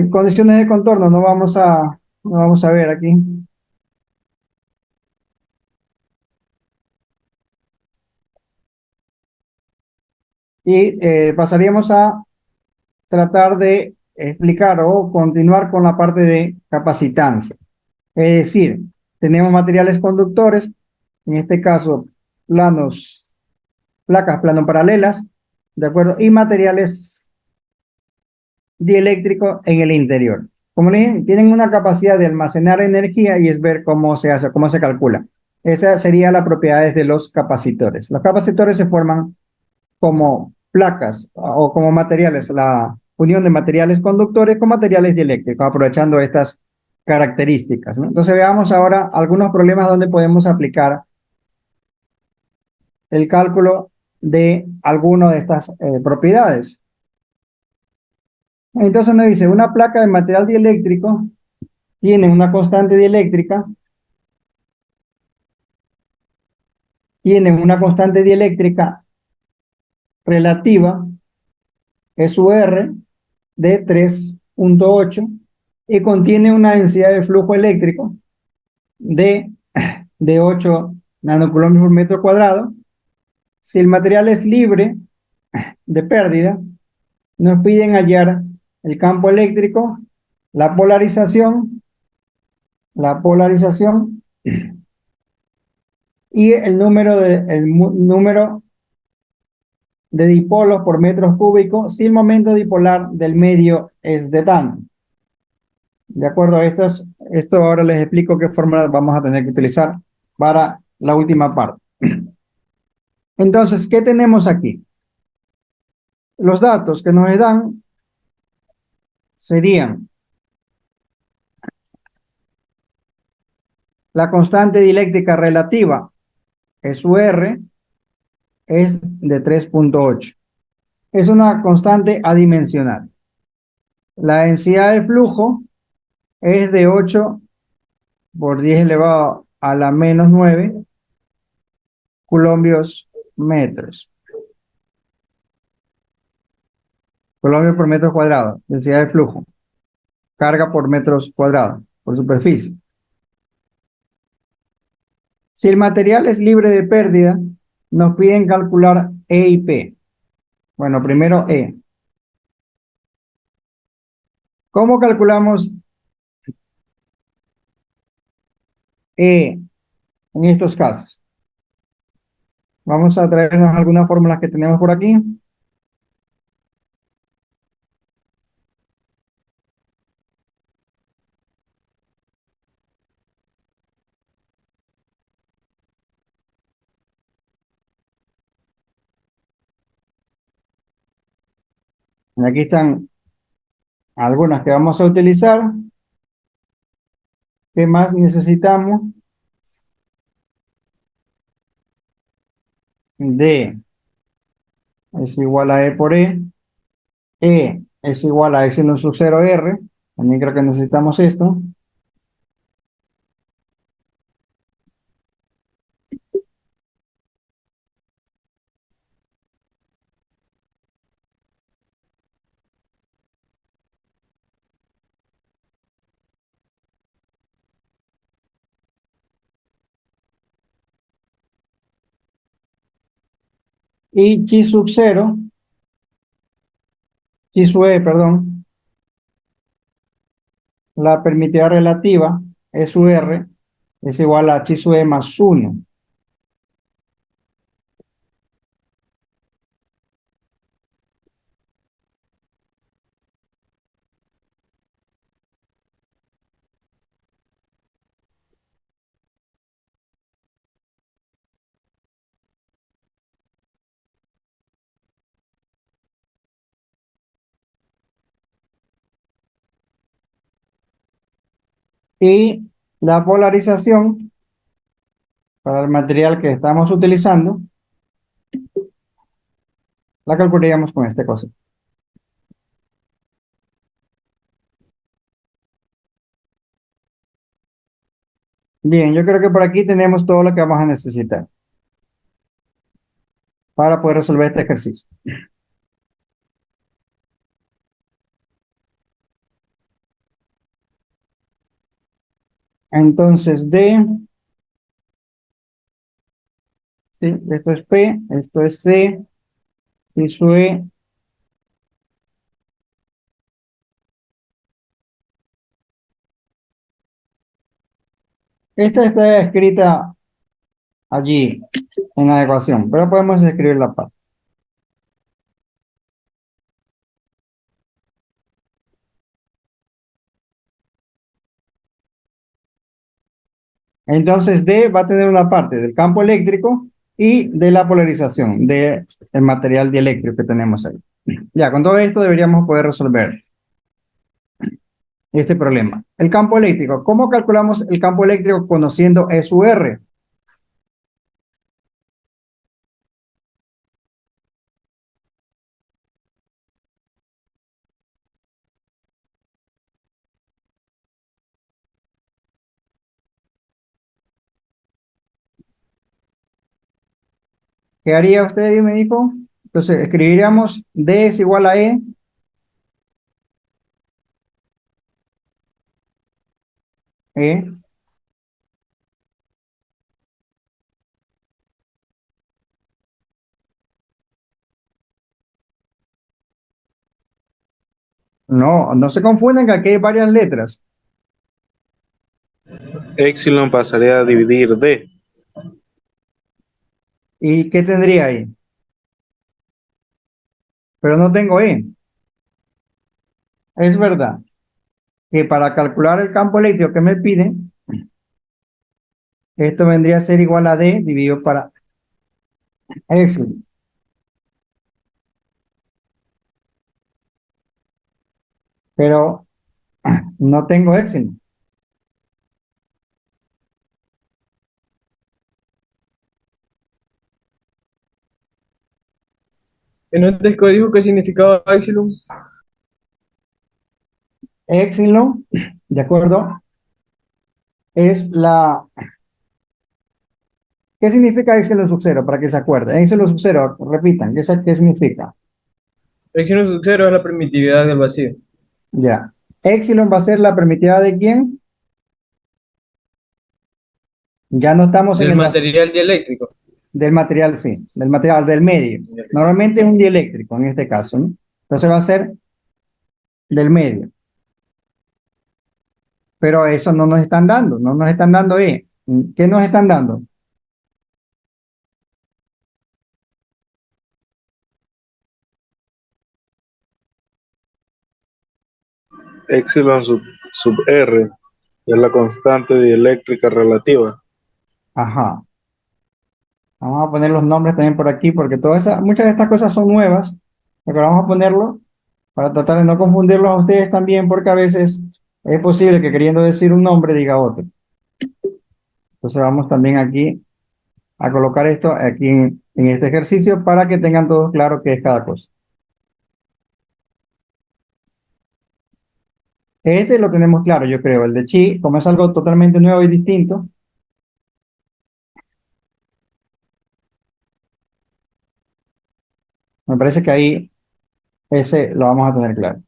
S1: Condiciones de contorno, no vamos a ver aquí. Y pasaríamos a tratar de explicar o continuar con la parte de capacitancia. Es decir, tenemos materiales conductores, en este caso placas plano-paralelas, ¿de acuerdo? Y materiales dieléctricos en el interior. Como les dije, tienen una capacidad de almacenar energía y es ver cómo se hace, cómo se calcula. Esa sería la propiedades de los capacitores. Los capacitores se forman como placas o como materiales, la unión de materiales conductores con materiales dieléctricos, aprovechando estas características, ¿no? Entonces veamos ahora algunos problemas donde podemos aplicar el cálculo de alguna de estas propiedades. Entonces nos dice, una placa de material dieléctrico tiene una constante dieléctrica relativa, SUR, de 3.8 y contiene una densidad de flujo eléctrico de 8 nanocoulomb por metro cuadrado. Si el material es libre de pérdida, nos piden hallar el campo eléctrico, la polarización y el número de dipolos por metros cúbicos si el momento dipolar del medio es de tanto. De acuerdo a esto ahora les explico qué fórmula vamos a tener que utilizar para la última parte. Entonces, ¿qué tenemos aquí? Los datos que nos dan serían la constante dieléctrica relativa, SUR, es de 3.8. Es una constante adimensional. La densidad de flujo es de 8 por 10 elevado a la menos 9 coulombios metros. Coulombios por metro cuadrado, densidad de flujo. Carga por metros cuadrados, por superficie. Si el material es libre de pérdida, nos piden calcular E y P. Bueno, primero E. ¿Cómo calculamos E en estos casos? Vamos a traernos algunas fórmulas que tenemos por aquí. Y aquí están algunas que vamos a utilizar. ¿Qué más necesitamos? D es igual a E por E. E es igual a epsilon sub 0 R. También creo que necesitamos esto. Y chi sub 0, chi sub E, perdón, la permitividad relativa, SUR, es igual a chi sub E más 1. Y la polarización para el material que estamos utilizando, la calcularíamos con este cosa. Bien, yo creo que por aquí tenemos todo lo que vamos a necesitar para poder resolver este ejercicio. Entonces, sí, esto es P, esto es C, y su E. Esta está escrita allí en la ecuación, pero podemos escribir la parte. Entonces, D va a tener una parte del campo eléctrico y de la polarización del material dieléctrico que tenemos ahí. Ya, con todo esto deberíamos poder resolver este problema. El campo eléctrico. ¿Cómo calculamos el campo eléctrico conociendo E sub R? ¿Qué haría usted, me dijo? Entonces, escribiríamos D es igual a E. E. No, no se confunden que aquí hay varias letras.
S3: Epsilon pasaría a dividir D.
S1: ¿Y qué tendría ahí? Pero no tengo E. Es verdad que para calcular el campo eléctrico que me piden, esto vendría a ser igual a D dividido para Epsilon. Pero no tengo Epsilon.
S2: ¿En el código qué significaba Epsilon?
S1: Epsilon, ¿de acuerdo? Es la... ¿Qué significa Epsilon sub cero? Para que se acuerden. Epsilon sub cero, repitan, ¿qué significa?
S2: Epsilon sub cero es la permitividad del vacío.
S1: Ya. Epsilon va a ser la permitividad de quién? Ya no estamos en
S2: Del
S1: el vacío.
S2: material dieléctrico.
S1: Del material, sí, del material del medio. Normalmente es un dieléctrico en este caso, ¿no? Entonces va a ser del medio. Pero eso no nos están dando, no nos están dando E. ¿Qué nos están dando?
S3: Epsilon sub R es la constante dieléctrica relativa.
S1: Ajá. Vamos a poner los nombres también por aquí porque muchas de estas cosas son nuevas, pero vamos a ponerlo para tratar de no confundirlos a ustedes también porque a veces es posible que queriendo decir un nombre diga otro. Entonces vamos también aquí a colocar esto aquí en este ejercicio para que tengan todos claro qué es cada cosa. Este lo tenemos claro, yo creo. El de chi, como es algo totalmente nuevo y distinto, me parece que ahí ese lo vamos a tener claro.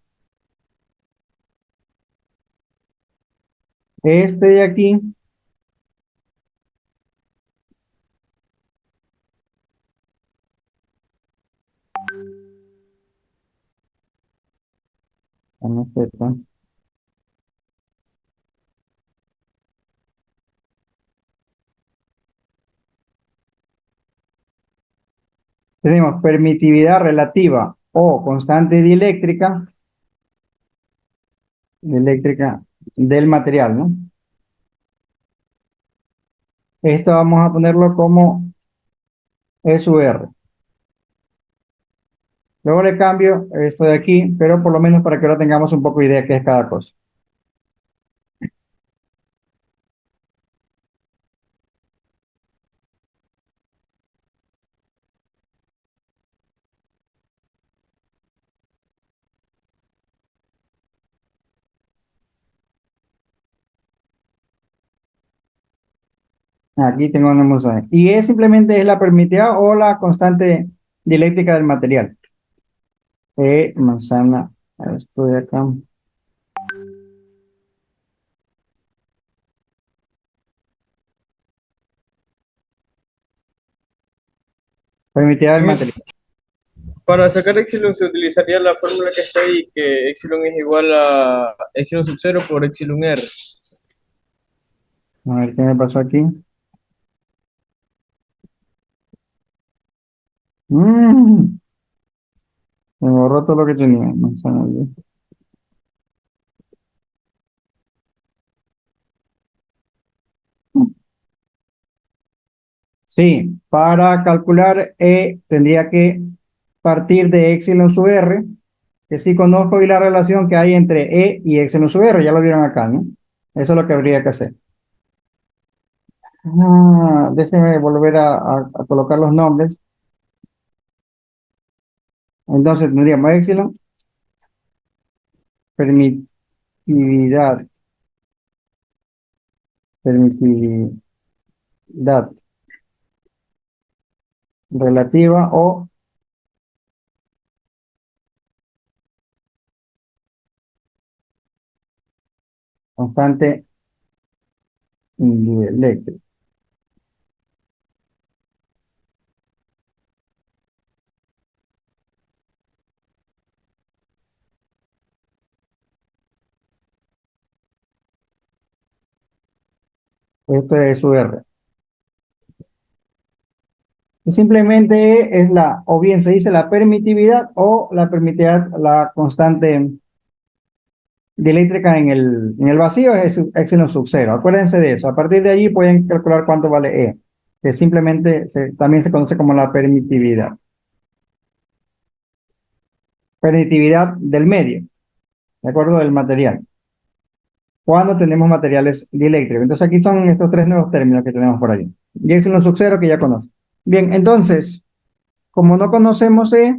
S1: Este de aquí, vamos a esto. Tenemos permitividad relativa o constante dieléctrica del material, ¿no? Esto vamos a ponerlo como E sub R. Luego le cambio esto de aquí, pero por lo menos para que ahora tengamos un poco de idea de qué es cada cosa. Aquí tengo una muestra. Y E simplemente es la permitividad o la constante dieléctrica del material. E manzana, esto de acá. Permitividad del material.
S2: Para sacar epsilon se utilizaría la fórmula que está ahí, que epsilon es igual a epsilon sub 0 por epsilon r.
S1: A ver qué me pasó aquí. Mm, me borró todo lo que tenía. Manzana, sí, para calcular E tendría que partir de epsilon sub r, que sí conozco y la relación que hay entre E y epsilon sub r, ya lo vieron acá, ¿no? Eso es lo que habría que hacer. Déjenme volver a colocar los nombres. Entonces tendríamos epsilon, permitividad, permitividad relativa o constante dieléctrica. Esto es su R. Y simplemente es o bien se dice la permitividad o la permitividad, la constante dieléctrica en el vacío es epsilon sub 0. Acuérdense de eso. A partir de allí pueden calcular cuánto vale E, que simplemente también se conoce como la permitividad. Permitividad del medio, ¿de acuerdo? Del material. Cuando tenemos materiales dieléctricos. Entonces aquí son estos tres nuevos términos que tenemos por ahí. Y epsilon sub 0 que ya conocen. Bien, entonces, como no conocemos E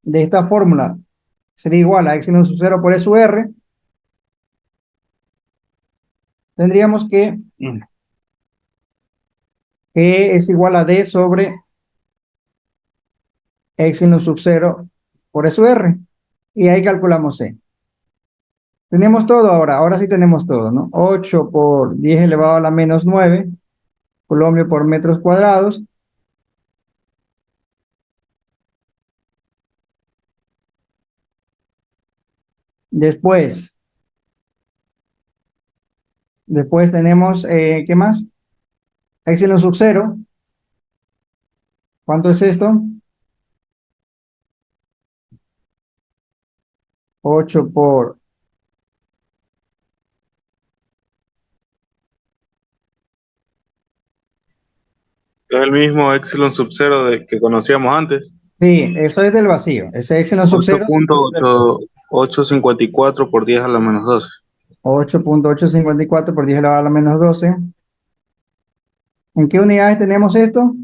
S1: de esta fórmula sería igual a epsilon sub 0 por E sub R, tendríamos que E es igual a D sobre epsilon sub 0 por E sub R. Y ahí calculamos E. Tenemos todo ahora sí tenemos todo, ¿no? 8 por 10 elevado a la menos 9, coulomb por metros cuadrados. Después tenemos, ¿qué más? Epsilon sub 0. ¿Cuánto es esto? 8 por...
S3: Es el mismo epsilon sub 0 que conocíamos antes.
S1: Sí, eso es del vacío. Ese epsilon sub 0 sí es del
S3: 8.854 por 10 a la menos 12.
S1: 8.854 por 10 elevado a la menos 12. ¿En qué unidades tenemos esto?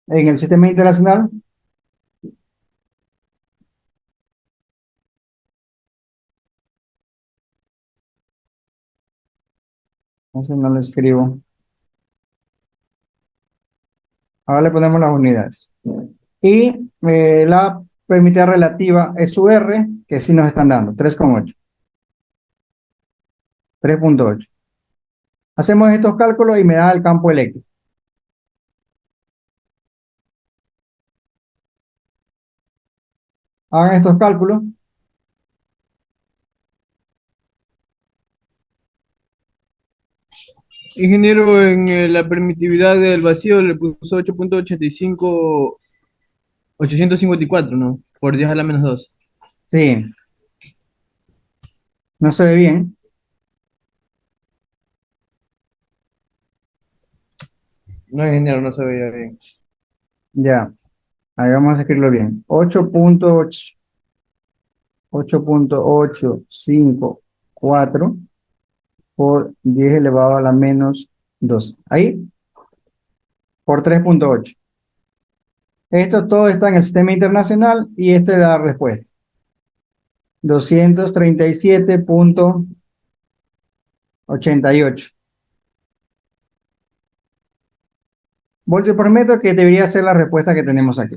S1: En el sistema internacional. Entonces no lo escribo. Ahora le ponemos las unidades. Y la permitida relativa es su R, que sí nos están dando, 3,8. 3.8. Hacemos estos cálculos y me da el campo eléctrico. Hagan estos cálculos.
S2: Ingeniero, en la permitividad del vacío le puso 8.85, ¿no? Por 10 a la menos 2.
S1: Sí, no se ve bien.
S2: No, ingeniero, no se veía bien.
S1: Ya, ahí vamos a escribirlo bien. 8.8, 8.854 por 10 elevado a la menos 2. Ahí, por 3.8. Esto todo está en el sistema internacional y esta es la respuesta. 237.8 88. Voltio por metro, que debería ser la respuesta que tenemos aquí.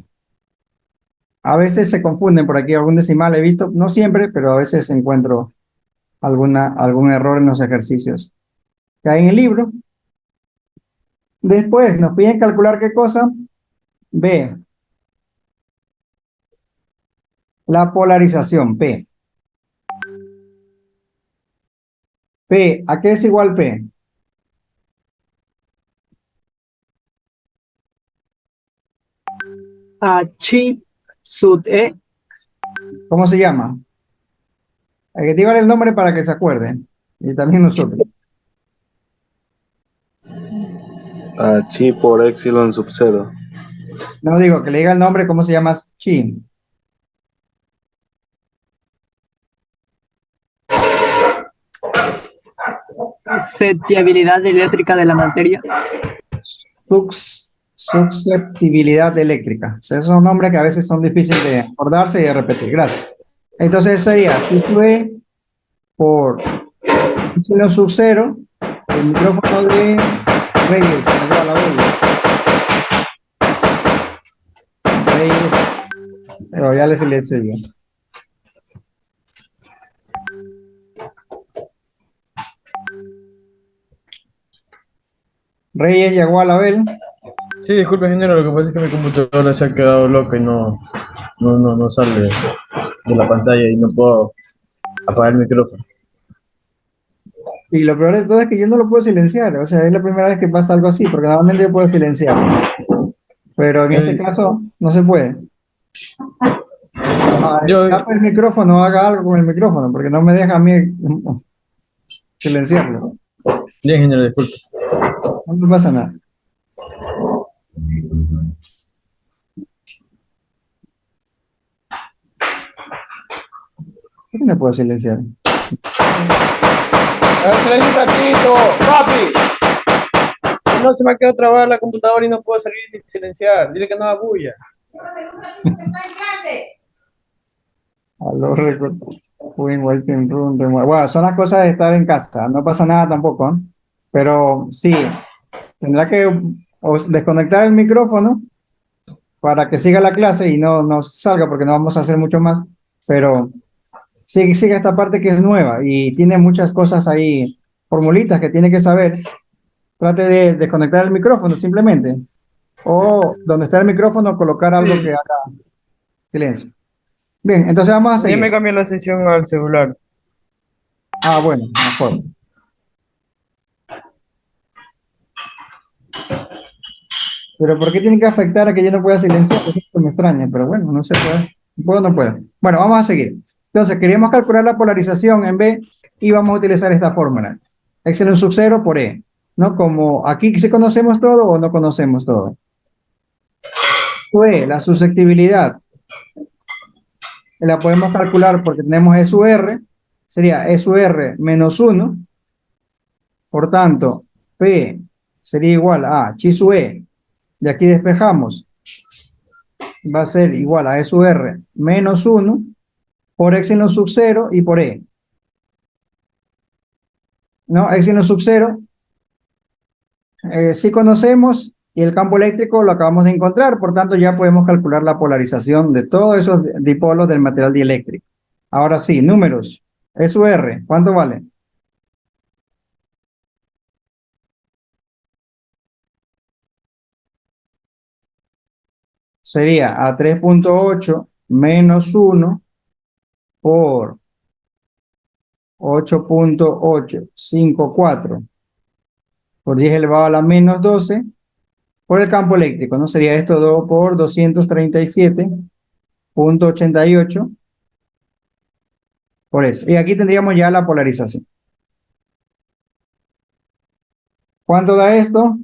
S1: A veces se confunden por aquí algún decimal, he visto, no siempre, pero a veces encuentro algún error en los ejercicios que hay en el libro. Después nos piden calcular qué cosa. B, la polarización, P. P, ¿a qué es igual P?
S4: A chi sub E.
S1: ¿Cómo se llama? Hay que llevar el nombre para que se acuerden. Y también nosotros.
S3: Chi por epsilon sub cero.
S1: No digo que le diga el nombre, ¿cómo se llama? Chi.
S4: Susceptibilidad eléctrica de la materia.
S1: Susceptibilidad eléctrica. O sea, esos son nombres que a veces son difíciles de acordarse y de repetir. Gracias. Entonces sería Q por epsilon sub cero, el micrófono de Reyes, que llegó a la bola. Reyes, pero ya le silencio yo. Reyes llegó a la Bel.
S2: Sí, disculpe, ingeniero, lo que pasa es que mi computadora se ha quedado loca y no sale de la pantalla y no puedo apagar el micrófono.
S1: Y lo peor de todo es que yo no lo puedo silenciar. O sea, es la primera vez que pasa algo así, porque normalmente yo puedo silenciar. Pero en este
S2: Eh,
S1: caso no se puede.
S2: Yo,
S1: Tapa el micrófono, haga algo con el micrófono, porque no me deja a mí silenciarlo.
S2: ya, ingeniero, disculpe.
S1: No me pasa nada. ¿Por qué no puedo silenciar?
S2: ¡Silencio un ratito! ¡Papi! No, se me ha quedado trabada la computadora y no puedo salir ni silenciar. Dile que no haga bulla.
S1: Aló, record. Waiting room, bueno, son las cosas de estar en casa. No pasa nada tampoco, ¿eh? Pero sí, tendrá que desconectar el micrófono para que siga la clase y no salga, porque no vamos a hacer mucho más. Pero sigue esta parte que es nueva y tiene muchas cosas ahí, formulitas que tiene que saber. Trate de desconectar el micrófono simplemente. O donde está el micrófono, colocar algo que
S2: Sí,
S1: haga silencio. Bien, entonces vamos a
S2: ya me
S1: seguir.
S2: cambié la sesión al celular.
S1: Ah, bueno, mejor. Pero ¿por qué tiene que afectar a que yo no pueda silenciar? Eso me extraña, pero bueno, no se puede. No puedo. Bueno, vamos a seguir. Entonces, queríamos calcular la polarización en B y vamos a utilizar esta fórmula. Epsilon sub 0 por E. ¿No? Como aquí sí conocemos todo o no conocemos todo. E, la susceptibilidad, la podemos calcular porque tenemos E sub R, sería E sub R menos 1. Por tanto, P sería igual a chi sub E. De aquí despejamos. Va a ser igual a E sub R menos 1 por epsilon sub 0 y por E. ¿No? Epsilon sub 0 sí conocemos y el campo eléctrico lo acabamos de encontrar, por tanto ya podemos calcular la polarización de todos esos dipolos del material dieléctrico. Ahora sí, números. E sub R, ¿cuánto vale? Sería a 3,8 menos 1 por 8,854 por 10 elevado a la menos 12 por el campo eléctrico, ¿no? Sería esto 2 por 237,88 por eso. Y aquí tendríamos ya la polarización. ¿Cuánto da esto?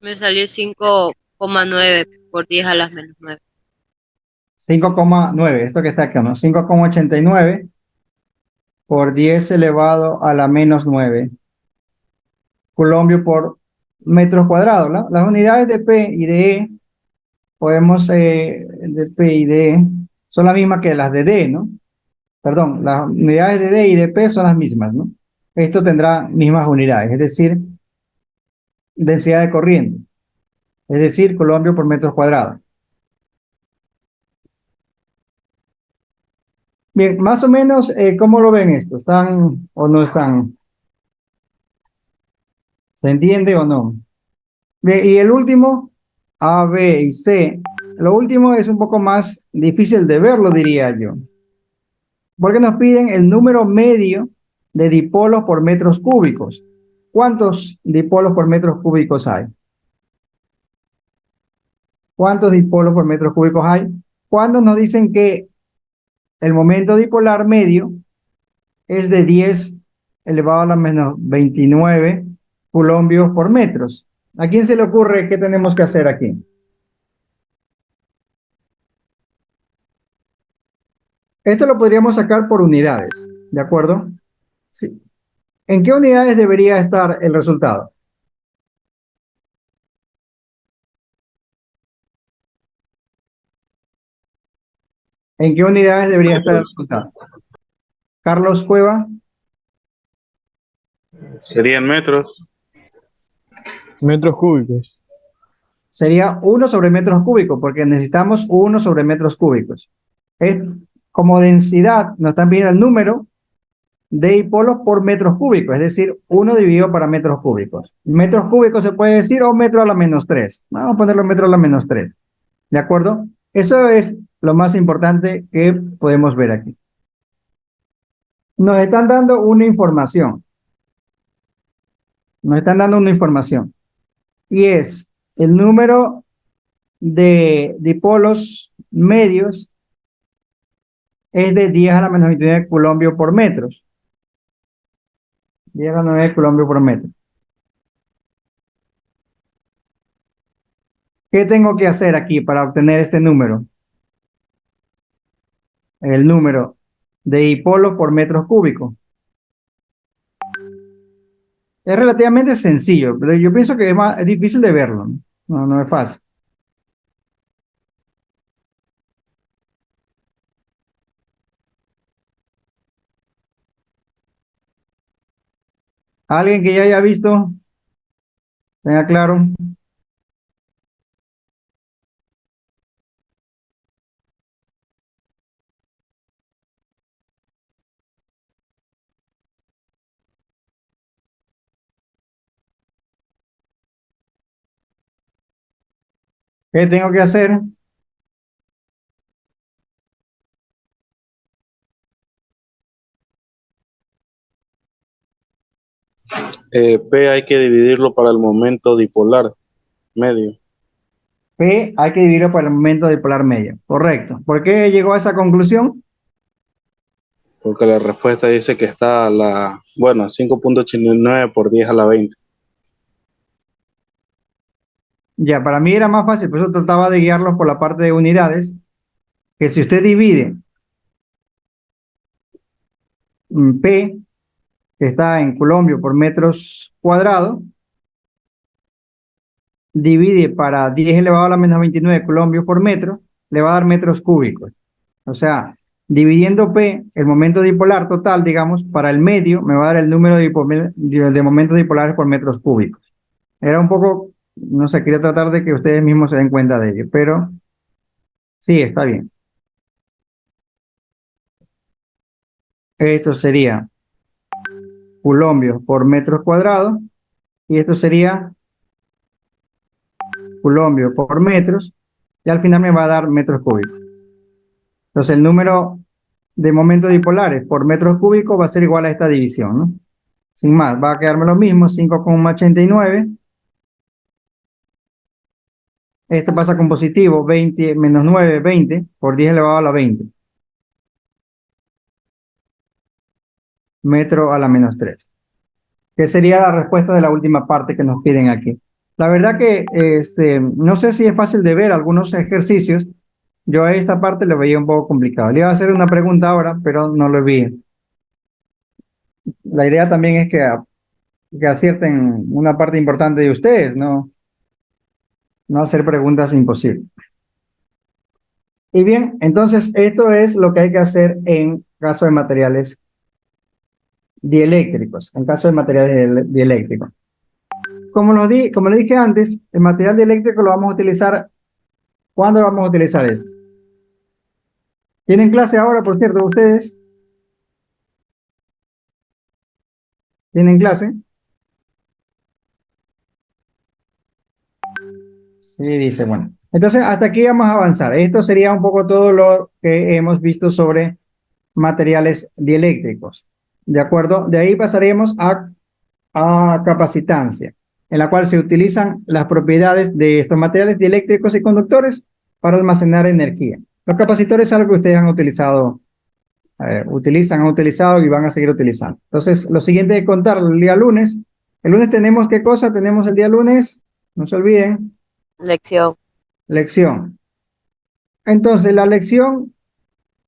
S5: Me salió 5,9 por 10 a las -9.
S1: 5,9, esto que está acá, ¿no? 5,89 por 10 elevado a la -9 coulombios por metros cuadrados, ¿no? Las unidades de P y de E, podemos, de P y de E, son las mismas que las de D, ¿no? Perdón, las unidades de D y de P son las mismas, ¿no? Esto tendrá mismas unidades, es decir, densidad de corriente, es decir, coulombios por metros cuadrados. Bien, más o menos, ¿cómo lo ven esto? ¿Están o no están? ¿Se entiende o no? Bien, y el último, A, B y C. Lo último es un poco más difícil de verlo, diría yo, porque nos piden el número medio de dipolos por metros cúbicos. ¿Cuántos dipolos por metros cúbicos hay? ¿Cuántos dipolos por metros cúbicos hay? Cuando nos dicen que el momento dipolar medio es de 10 elevado a la -29 coulombios por metros. ¿A quién se le ocurre qué tenemos que hacer aquí? Esto lo podríamos sacar por unidades, ¿de acuerdo? Sí. ¿En qué unidades debería estar el resultado? ¿En qué unidades debería estar el resultado? Carlos Cueva,
S3: Serían metros.
S2: Metros cúbicos.
S1: sería 1 sobre metros cúbicos, porque necesitamos 1 sobre metros cúbicos. Es como densidad, nos están pidiendo el número de dipolos por metros cúbicos, es decir, 1 dividido para metros cúbicos. Metros cúbicos se puede decir o metro a la -3. Vamos a ponerlo metro a la -3. ¿De acuerdo? Eso es lo más importante que podemos ver aquí. Nos están dando una información. Nos están dando una información. Y es el número de dipolos medios es de 10 a la -29 coulombios por metros. 10 a la 9 coulombios por metro. ¿Qué tengo que hacer aquí para obtener este número? El número de dipolos por metros cúbicos. Es relativamente sencillo, pero yo pienso que es difícil de verlo, ¿no? No es fácil. ¿Alguien que ya haya visto? Tenga claro. ¿Qué tengo que hacer?
S3: P hay que dividirlo para el momento dipolar medio.
S1: P hay que dividirlo por el momento dipolar medio. Correcto. ¿Por qué llegó a esa conclusión?
S3: Porque la respuesta dice que está a la, bueno, 5,89 por 10 a la 20.
S1: Ya, para mí era más fácil, por eso trataba de guiarlos por la parte de unidades, que si usted divide P, que está en coulombios por metros cuadrados, divide para 10 elevado a la -29 coulombios por metro, le va a dar metros cúbicos. O sea, dividiendo P, el momento dipolar total, digamos, para el medio, me va a dar el número de momentos dipolares por metros cúbicos. Era un poco, no sé, quería tratar de que ustedes mismos se den cuenta de ello, pero sí, está bien. Esto sería coulombios por metros cuadrados, y esto sería coulombios por metros, y al final me va a dar metros cúbicos. Entonces el número de momentos dipolares por metros cúbicos va a ser igual a esta división, ¿no? Sin más, va a quedarme lo mismo, 5,89. Esto pasa con positivo, 20 menos 9, 20, por 10 elevado a la 20. Metro a la -3. ¿Qué sería la respuesta de la última parte que nos piden aquí? La verdad que no sé si es fácil de ver algunos ejercicios. Yo a esta parte lo veía un poco complicado. Le iba a hacer una pregunta ahora, pero no lo vi. La idea también es que acierten una parte importante de ustedes, ¿no? No hacer preguntas imposibles. Y bien, entonces esto es lo que hay que hacer en caso de materiales dieléctricos, en caso de materiales dieléctricos. Como le dije antes, el material dieléctrico lo vamos a utilizar. ¿Cuándo vamos a utilizar esto? ¿Tienen clase ahora, por cierto, ustedes? ¿Tienen clase? Sí, dice, bueno. Entonces, hasta aquí vamos a avanzar. Esto sería un poco todo lo que hemos visto sobre materiales dieléctricos. ¿De acuerdo? De ahí pasaríamos a capacitancia, en la cual se utilizan las propiedades de estos materiales dieléctricos y conductores para almacenar energía. Los capacitores es algo que ustedes han utilizado, han utilizado y van a seguir utilizando. Entonces, lo siguiente es contar el día lunes. El lunes tenemos, ¿qué cosa? Tenemos el día lunes, no se olviden,
S5: Lección.
S1: lección. Entonces, la lección,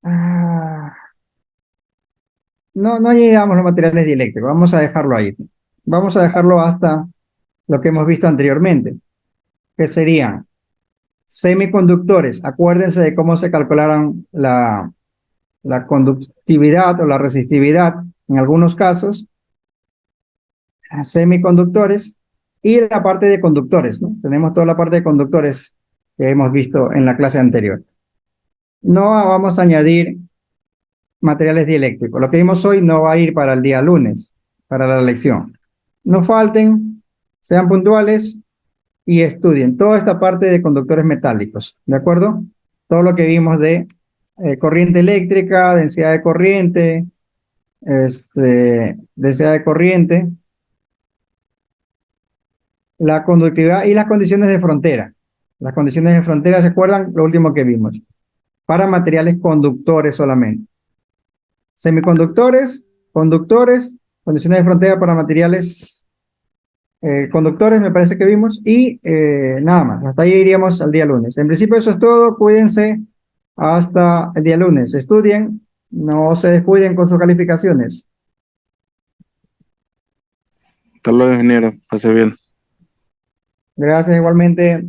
S1: ah, no llegamos a los materiales dieléctricos, vamos a dejarlo ahí. Vamos a dejarlo hasta lo que hemos visto anteriormente, que serían semiconductores. Acuérdense de cómo se calcularon la conductividad o la resistividad en algunos casos, semiconductores y la parte de conductores, ¿no? Tenemos toda la parte de conductores que hemos visto en la clase anterior. No vamos a añadir materiales dieléctricos. Lo que vimos hoy no va a ir para el día lunes, para la lección. No falten, sean puntuales y estudien toda esta parte de conductores metálicos, ¿de acuerdo? Todo lo que vimos de corriente eléctrica, densidad de corriente, densidad de corriente, la conductividad y las condiciones de frontera. Las condiciones de frontera, ¿se acuerdan? Lo último que vimos. Para materiales conductores solamente. Semiconductores, conductores, condiciones de frontera para materiales conductores, me parece que vimos, y nada más. Hasta ahí iríamos al día lunes. En principio eso es todo. Cuídense hasta el día lunes. Estudien, no se descuiden con sus calificaciones.
S3: Hasta luego, ingeniero. Pase bien.
S1: Gracias igualmente.